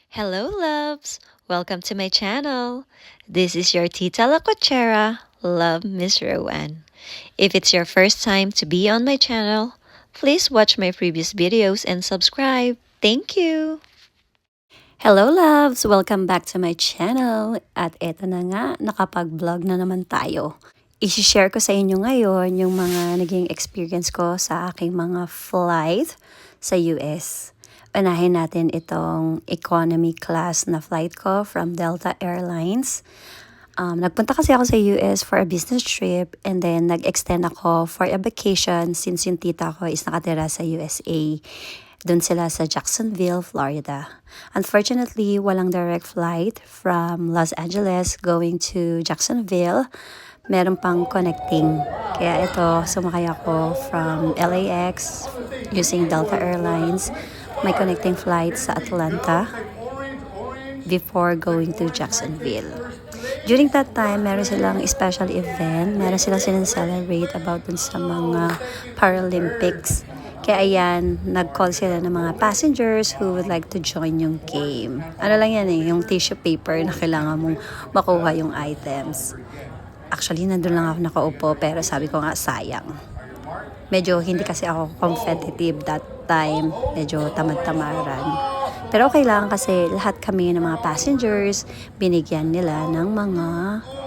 Hello, loves! Welcome to my channel. This is your Tita La Cochera, Love Miss Rowan. If it's your first time to be on my channel, please watch my previous videos and subscribe. Thank you! Hello loves! Welcome back to my channel. At eto na nga, nakapag-vlog na naman tayo. I-share ko sa inyo ngayon yung mga naging experience ko sa aking mga flight sa US. Unahin natin itong economy class na flight ko from Delta Airlines. Nagpunta kasi ako sa US for a business trip and then nag-extend ako for a vacation since yung tita ko is nakatira sa USA. Doon sila sa Jacksonville, Florida. Unfortunately, walang direct flight from Los Angeles going to Jacksonville. Meron pang connecting. Kaya ito, sumakay ako from LAX using Delta Airlines. May connecting flight sa Atlanta before going to Jacksonville. During that time, meron silang special event. Meron silang sinaselebrate about dun sa mga Paralympics. Kaya ayan, nag-call sila ng mga passengers who would like to join yung game. Ano lang yan yung tissue paper na kailangan mong makuha yung items. Actually, nandun lang ako nakaupo pero sabi ko nga sayang. Medyo hindi kasi ako competitive that time. Medyo tamad-tamaran. Pero okay lang kasi lahat kami ng mga passengers, binigyan nila ng mga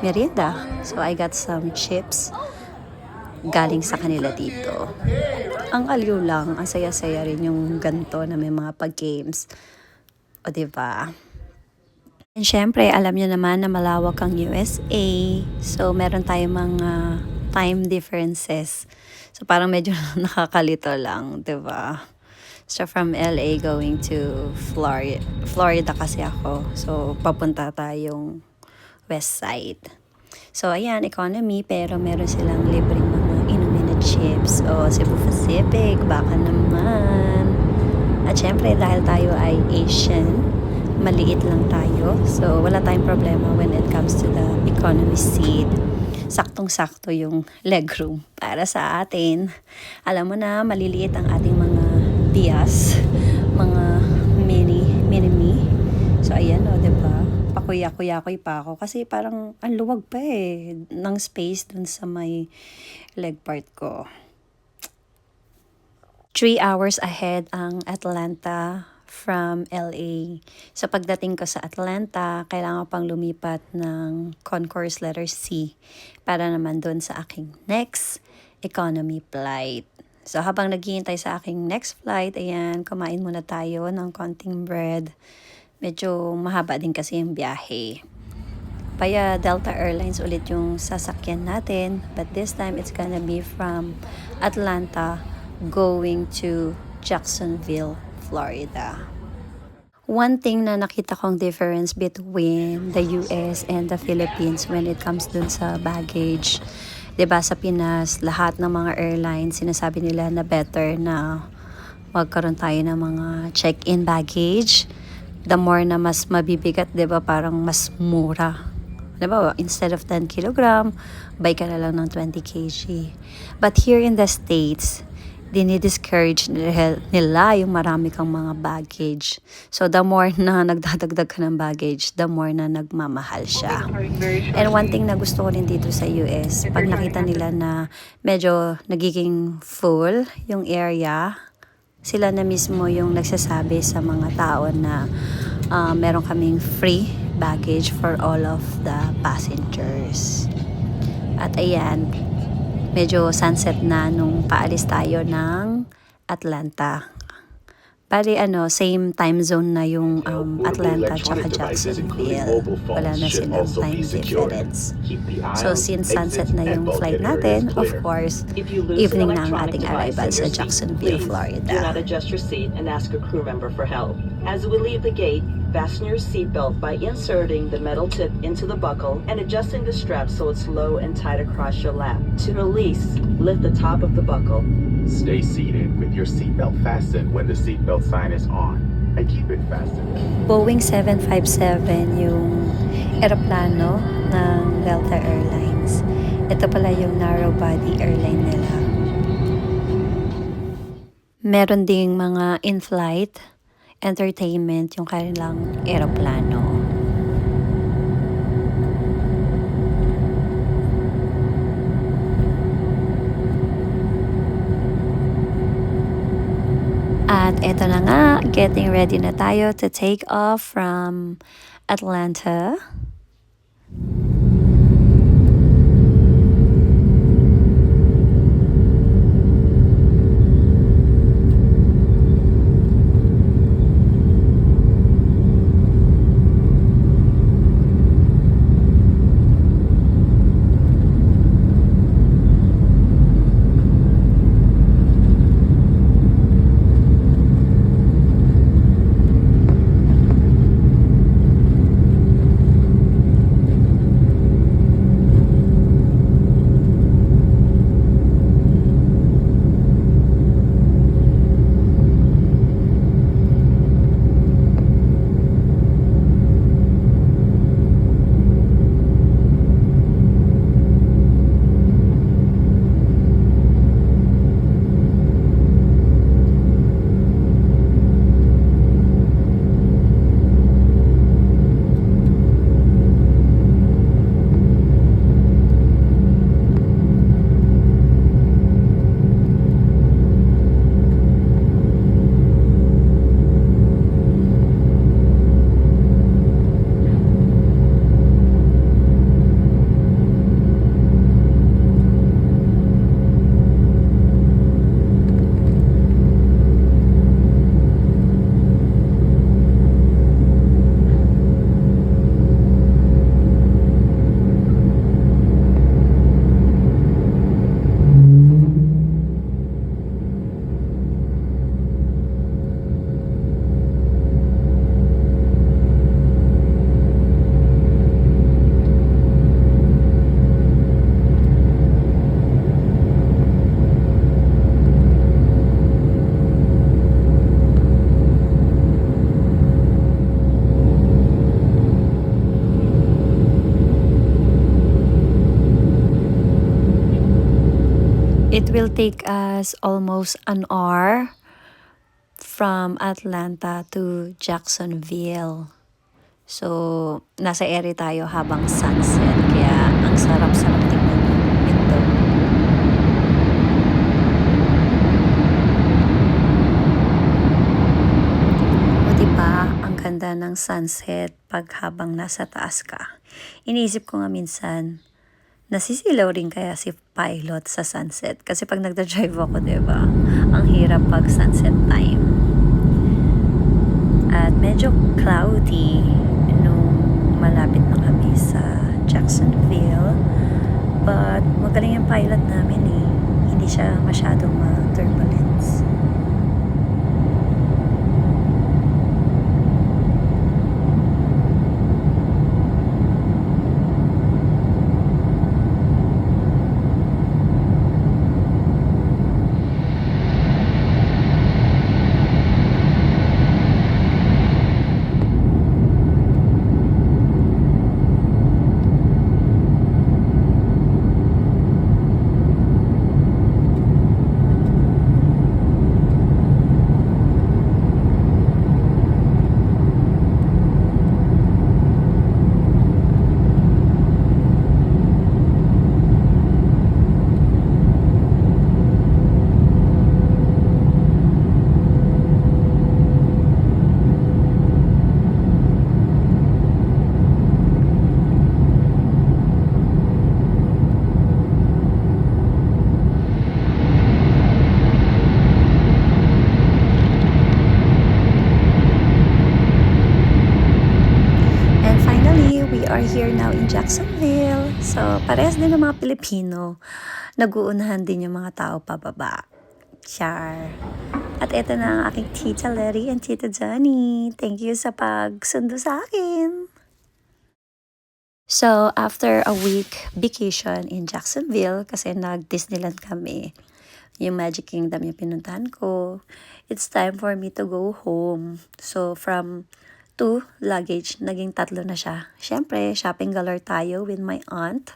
merienda. So I got some chips galing sa kanila dito. Ang aliw lang, ang saya-saya rin yung ganito na may mga pag-games. O diba? And syempre, alam niyo naman na malawak ang USA. So meron tayong mga time differences. So parang medyo nakakalito lang, diba? So from LA going to Florida. Florida kasi ako. So papunta tayong west side. So ayan, economy pero meron silang libreng mga inumin na chips. O Cebu Pacific, baka naman. At syempre dahil tayo ay Asian, maliit lang tayo. So wala tayong problema when it comes to the economy seat. Saktong-sakto yung legroom para sa atin. Alam mo na, maliliit ang ating mga bias, mga mini-me. So ayan o, diba? Pakuya-kuya-kuy pa ako kasi parang ang luwag pa ng space dun sa may leg part ko. 3 hours ahead ang Atlanta from LA. So pagdating ko sa Atlanta, kailangan pang lumipat ng concourse letter C para naman dun sa aking next economy flight. So habang naghihintay sa aking next flight, ayan, kumain muna tayo ng konting bread. Medyo mahaba din kasi yung biyahe. Kaya Delta Airlines ulit yung sasakyan natin. But this time, it's gonna be from Atlanta going to Jacksonville, Florida. One thing na nakita kong difference between the US and the Philippines when it comes dun sa baggage. 'Di ba sa Pinas, lahat ng mga airlines sinasabi nila na better na magkaroon tayo ng mga check-in baggage. The more na mas mabibigat, 'di ba, parang mas mura. 'Di ba? Instead of 10 kilogram, buy ka na lang ng 20 kg. But here in the States, dinidiscourage nila yung marami kang mga baggage. So, the more na nagdadagdag ka ng baggage, the more na nagmamahal siya. And one thing na gusto ko rin dito sa US, pag nakita nila na medyo nagiging full yung area, sila na mismo yung nagsasabi sa mga tao na meron kaming free baggage for all of the passengers. At ayan, medyo sunset na nung paalis tayo ng Atlanta. Bali same time zone na yung Atlanta tsaka Jacksonville. Wala na silang time difference. So since sunset na yung flight natin, of course, evening na ang ating arrival sa Jacksonville, Florida. Do not adjust your seat and ask a crew member for help. As we leave the gate, fasten your seatbelt by inserting the metal tip into the buckle and adjusting the strap so it's low and tight across your lap. To release, lift the top of the buckle. Stay seated with your seatbelt fastened when the seatbelt sign is on and keep it fastened. Boeing 757 yung eroplano ng Delta Airlines. Ito pala yung narrow body airline nila. Meron ding mga in-flight entertainment yung kanilang eroplano. At eto na nga, getting ready na tayo to take off from Atlanta. It will take us almost an hour from Atlanta to Jacksonville. So, nasa area tayo habang sunset. Kaya, ang sarap-sarap tingnan ito. O diba, ang ganda ng sunset pag habang nasa taas ka. Iniisip ko nga minsan, nasisilaw rin kaya si pilot sa sunset. Kasi pag nagda-drive ako, diba, ang hirap pag sunset time. At medyo cloudy nung malapit na kami sa Jacksonville. But magaling yung pilot namin eh. Hindi siya masyadong ma-turbulence. Are here now in Jacksonville. So, parehas din ng mga Pilipino. Nag-uunahan din yung mga tao pababa. Char. At eto na ang aking Tita Letty and Tita Johnny. Thank you sa pagsundo sa akin. So, after a week vacation in Jacksonville, kasi nag-Disneyland kami, yung Magic Kingdom yung pinuntahan ko, it's time for me to go home. So, from 2 luggage, naging 3 na siya. Siyempre, shopping galore tayo with my aunt.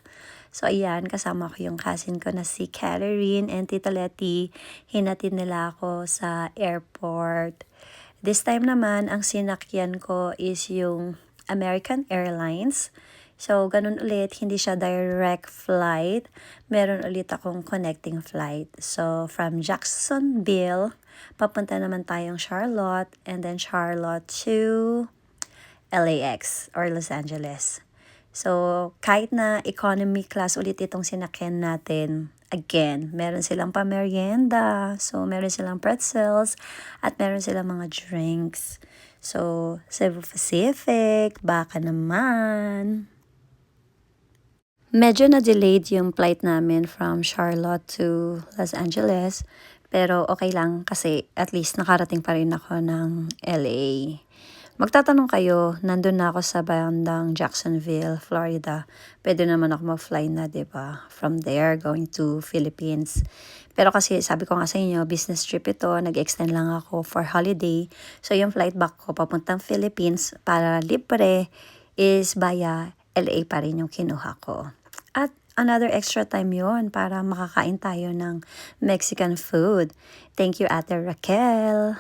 So, ayan, kasama ko yung cousin ko na si Catherine and Tita Letty. Hinatid nila ako sa airport. This time naman, ang sinakyan ko is yung American Airlines. So, ganun ulit, hindi siya direct flight. Meron ulit akong connecting flight. So, from Jacksonville, papunta naman tayong Charlotte, and then Charlotte to LAX or Los Angeles. So, kahit na economy class ulit itong sinakyan natin, again, meron silang pamerienda. So, meron silang pretzels at meron silang mga drinks. So, Cebu Pacific, baka naman. Medyo na-delayed yung flight namin from Charlotte to Los Angeles. Pero okay lang kasi at least nakarating pa rin ako ng LA. Magtatanong kayo, nandun na ako sa bandang Jacksonville, Florida. Pwede naman ako mag-fly na, diba? From there, going to Philippines. Pero kasi sabi ko nga sa inyo, business trip ito, nag-extend lang ako for holiday. So yung flight back ko papuntang Philippines para libre is via LA pa rin yung kinuha ko. At another extra time yon para makakain tayo ng Mexican food. Thank you, Ate Raquel.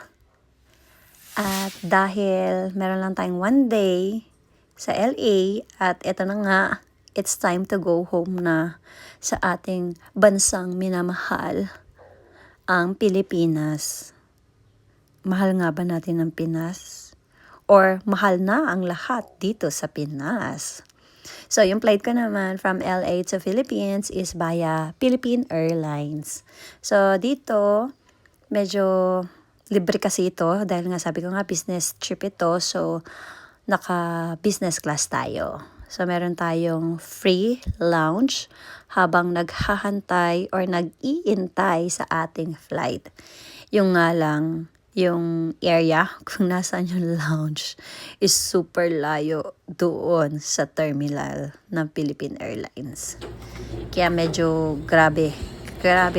At dahil meron lang tayong one day sa LA at eto na nga, it's time to go home na sa ating bansang minamahal, ang Pilipinas. Mahal nga ba natin ang Pinas? Or mahal na ang lahat dito sa Pinas? So, yung flight ko naman from LA to Philippines is via Philippine Airlines. So, dito, medyo libre kasi ito dahil nga sabi ko nga business trip ito. So, naka-business class tayo. So, meron tayong free lounge habang naghahantay or nag-iintay sa ating flight. Yung nga lang, yung area kung nasaan yung lounge is super layo doon sa terminal ng Philippine Airlines. Kaya medyo grabe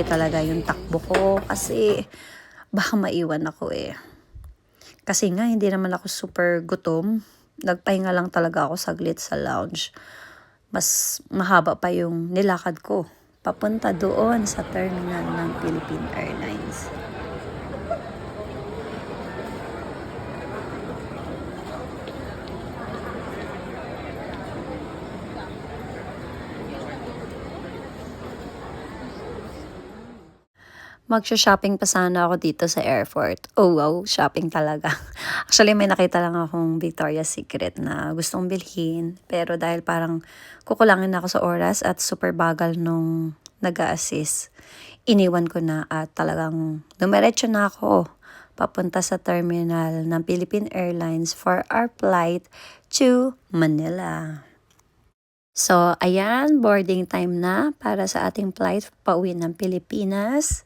talaga yung takbo ko kasi baka maiwan ako eh. Kasi nga hindi naman ako super gutom. Nagpahinga lang talaga ako saglit sa lounge. Mas mahaba pa yung nilakad ko papunta doon sa terminal ng Philippine Airlines. Magsha-shopping pa sana ako dito sa airport. Oh wow, shopping talaga. Actually, may nakita lang akong Victoria's Secret na gustong bilhin. Pero dahil parang kukulangin ako sa oras at super bagal nung nag-a-assist, iniwan ko na at talagang dumiretso na ako papunta sa terminal ng Philippine Airlines for our flight to Manila. So, ayan, boarding time na para sa ating flight pauwi ng Pilipinas.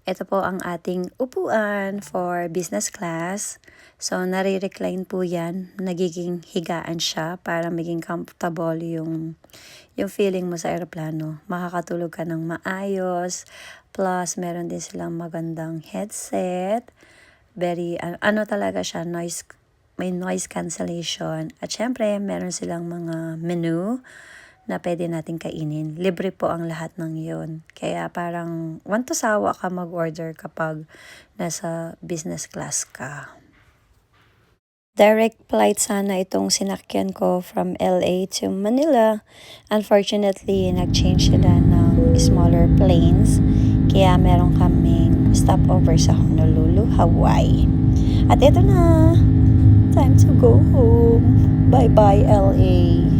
Ito po ang ating upuan for business class. So, nare-recline po yan. Nagiging higaan siya para maging comfortable yung feeling mo sa aeroplano. Makakatulog ka ng maayos. Plus, meron din silang magandang headset. Very, talaga siya, may noise cancellation. At syempre, meron silang mga menu na pwede natin kainin. Libre po ang lahat ng yun. Kaya parang want to sawa ka mag-order kapag nasa business class ka. Direct flight sana itong sinakyan ko from LA to Manila. Unfortunately, nag-change sila ng smaller planes. Kaya meron kaming stopover sa Honolulu, Hawaii. At ito na! Time to go home. Bye-bye, LA!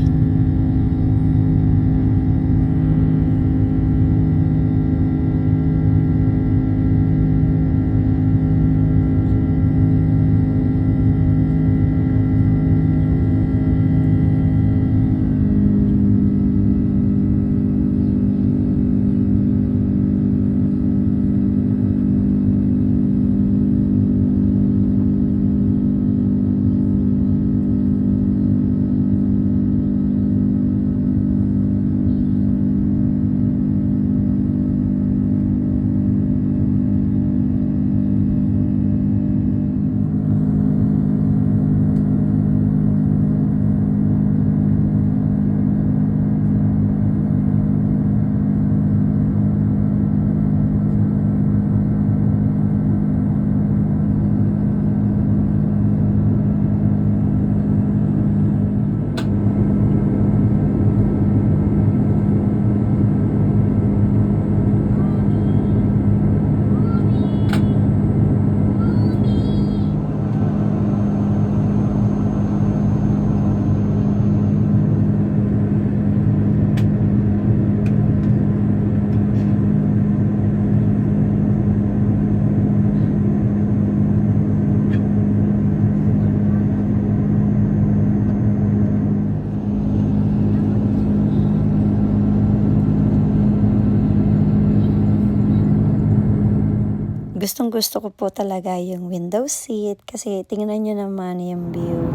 Gustong gusto ko po talaga yung window seat kasi tingnan nyo naman yung view.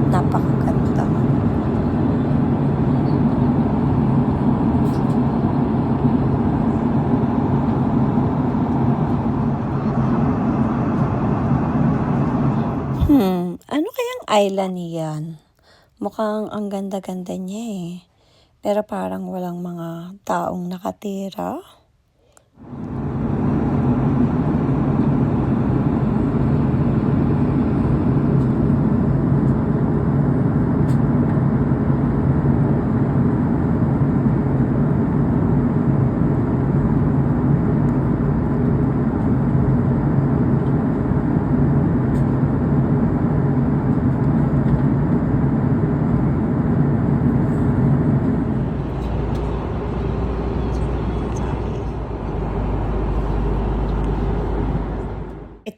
Napakaganda. Ano kayang island yan? Mukhang ang ganda-ganda niya eh. Pero parang walang mga taong nakatira.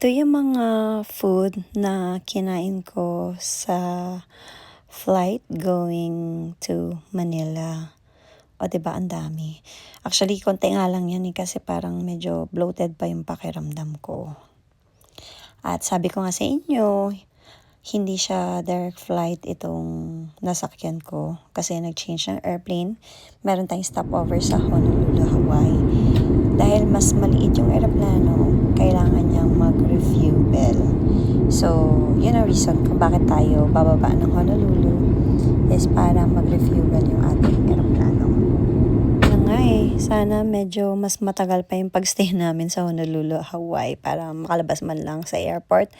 Ito yung mga food na kinain ko sa flight going to Manila. O diba, ang dami. Actually, konti nga lang yan kasi parang medyo bloated pa yung pakiramdam ko. At sabi ko nga sa inyo, hindi siya direct flight itong nasakyan ko kasi nag-change ng airplane. Meron tayong stopover sa Honolulu, Hawaii. Dahil mas maliit yung aeroplano, kailangan niyang mag-refuel. So, yun ang reason kung bakit tayo bababa ng Honolulu is para mag-refuel yung ating aeroplano. Sana medyo mas matagal pa yung pagstay namin sa Honolulu, Hawaii para makalabas man lang sa airport.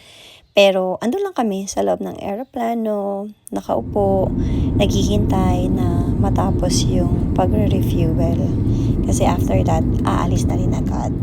Pero andun lang kami sa loob ng aeroplano, nakaupo, naghihintay na matapos yung pagre-refuel. Kasi after that, aalis na rin agad.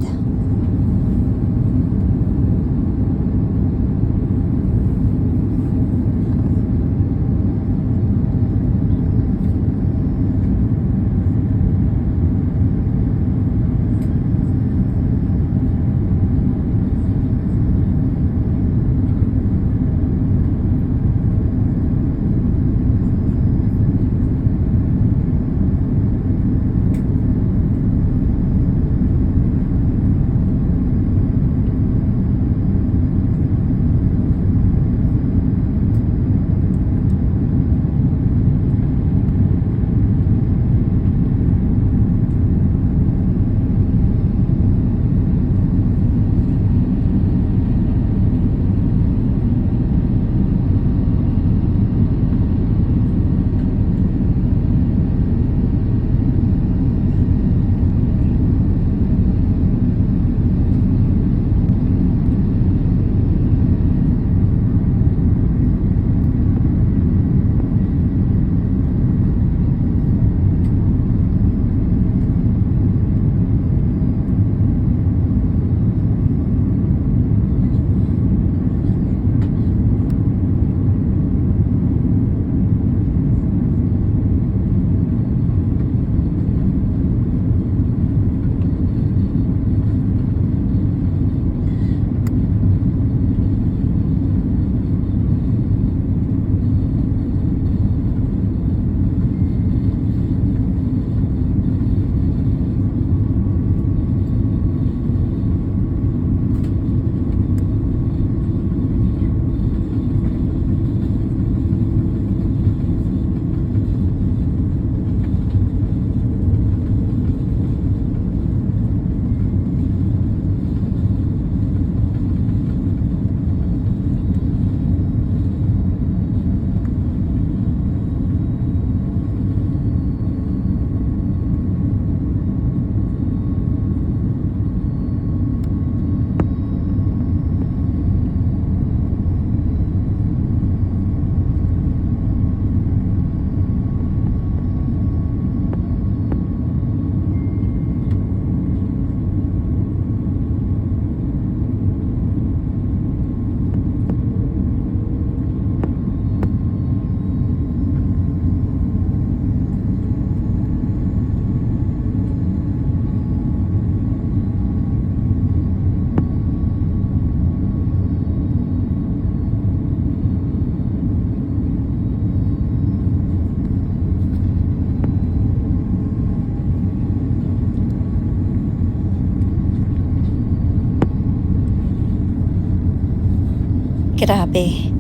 Grabe,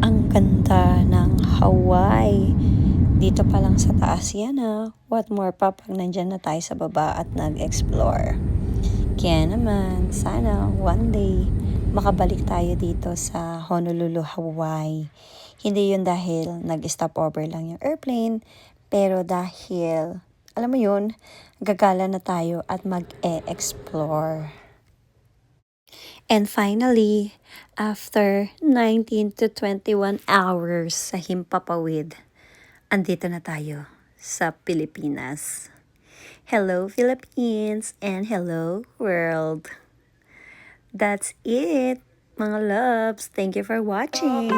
ang ganda ng Hawaii. Dito pa lang sa taas yan ha. What more pa pag nandyan na tayo sa baba at nag-explore. Kaya naman, sana one day makabalik tayo dito sa Honolulu, Hawaii. Hindi yun dahil nag-stop over lang yung airplane, pero dahil, alam mo yun, gagala na tayo at mag-e-explore. And finally, after 19 to 21 hours sa Himpapawid, andito na tayo sa Pilipinas. Hello Philippines and hello world. That's it, mga loves. Thank you for watching.